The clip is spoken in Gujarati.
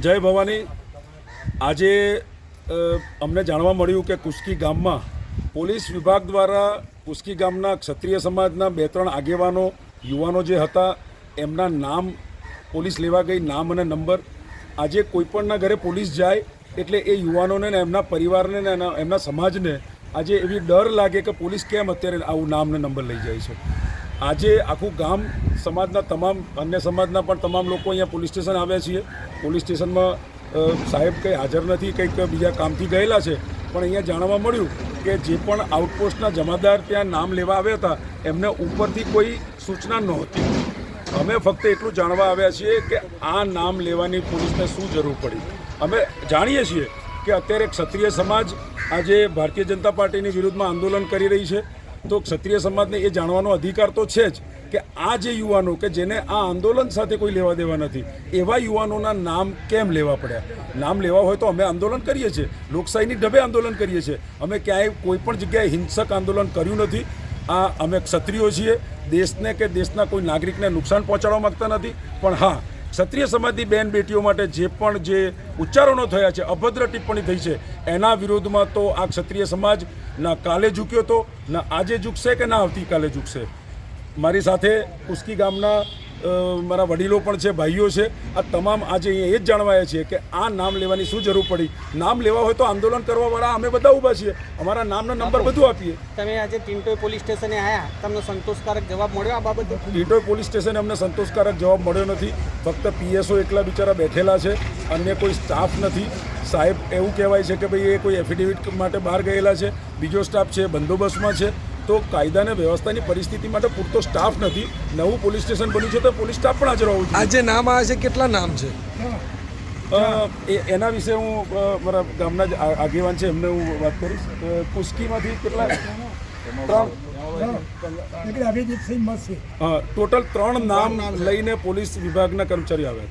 જય ભવાની। આજે અમને જાણવા મળ્યું કે કુસ્કી ગામમાં પોલીસ વિભાગ દ્વારા કુસ્કી ગામના ક્ષત્રિય સમાજના 2-3 આગેવાનો યુવાનો જે હતા એમના નામ પોલીસ લેવા ગઈ, નામ અને નંબર। આજે કોઈપણના ઘરે પોલીસ જાય એટલે એ યુવાનોને ને એમના પરિવારને ને એમના સમાજને આજે એવી ડર લાગે કે પોલીસ કેમ અત્યારે આવું નામ ને નંબર લઈ જાય છે। આજે આખું ગામ સમાજના તમામ અન્ય સમાજના પણ તમામ લોકો અહીંયા પોલીસ સ્ટેશન આવ્યા છીએ। પોલીસ સ્ટેશનમાં સાહેબ કંઈ હાજર નથી, કંઈક બીજા કામથી ગયેલા છે, પણ અહીંયા જાણવા મળ્યું કે જે પણ આઉટપોસ્ટના જમાદાર ત્યાં નામ લેવા આવ્યા હતા એમને ઉપરથી કોઈ સૂચના નહોતી। અમે ફક્ત એટલું જાણવા આવ્યા છીએ કે આ નામ લેવાની પોલીસને શું જરૂર પડી। અમે જાણીએ છીએ કે અત્યારે ક્ષત્રિય સમાજ આજે ભારતીય જનતા પાર્ટીની વિરુદ્ધમાં આંદોલન કરી રહી છે, તો ક્ષત્રિય સમાજને એ જાણવાનો અધિકાર તો છે જ કે આ જે યુવાનો કે જેને આ આંદોલન સાથે કોઈ લેવા દેવા નથી એવા યુવાનોના નામ કેમ લેવા પડ્યા। નામ લેવા હોય તો અમે આંદોલન કરીએ છીએ, લોકશાહીની ઢબે આંદોલન કરીએ છીએ। અમે ક્યાંય કોઈ પણ જગ્યાએ હિંસક આંદોલન કર્યું નથી। આ અમે ક્ષત્રિયો છીએ, દેશને કે દેશના કોઈ નાગરિકને નુકસાન પહોંચાડવા માગતા નથી। પણ હા, ક્ષત્રિય સમાજની બેન બેટીઓ માટે જે ઉચ્ચારણો થયા છે, અભદ્ર ટિપ્પણી થઈ છે, એના વિરોધમાં તો આ ક્ષત્રિય સમાજ ના કાલે ઝૂક્યો તો, ના આજે ઝૂકશે કે ના આવતીકાલે ઝૂકશે। મારી સાથે કુસ્કી ગામના મારા વડીલો પણ છે, ભાઈઓ છે। આ તમામ આજે અહીંયા એ જ જાણવાયા છીએ કે આ નામ લેવાની શું જરૂર પડી। નામ લેવા હોય તો આંદોલન કરવાવાળા અમે બધા ઊભા છીએ, અમારા નામનો નંબર બધું આપીએ। તમે આજે ટિન્ટોય પોલીસ સ્ટેશને આવ્યા, તમને સંતોષકારક જવાબ મળ્યો આ બાબતે? ટિન્ટોય પોલીસ સ્ટેશને અમને સંતોષકારક જવાબ મળ્યો નથી। ફક્ત પીએસઓ એકલા બિચારા બેઠેલા છે, અન્ય કોઈ સ્ટાફ નથી। સાહેબ એવું કહેવાય છે કે ભાઈ એ કોઈ એફિડેવિટ માટે બહાર ગયેલા છે, બીજો સ્ટાફ છે બંદોબસ્તમાં છે। તો કાયદા અને વ્યવસ્થાની પરિસ્થિતિ માટે પૂરતો સ્ટાફ નથી। નવું પોલીસ સ્ટેશન બન્યું છે તો પોલીસ સ્ટાફ પણ હાજર હોવું જોઈએ। આજે નામ આવે છે, કેટલા નામ છે એના વિશે હું મારા ગામના જ આગેવાન છે એમને હું વાત કરીશ। કુસ્કીમાંથી કેટલા? 3 ટોટલ 3 નામ લઈને પોલીસ વિભાગના કર્મચારીઓ આવ્યા હતા।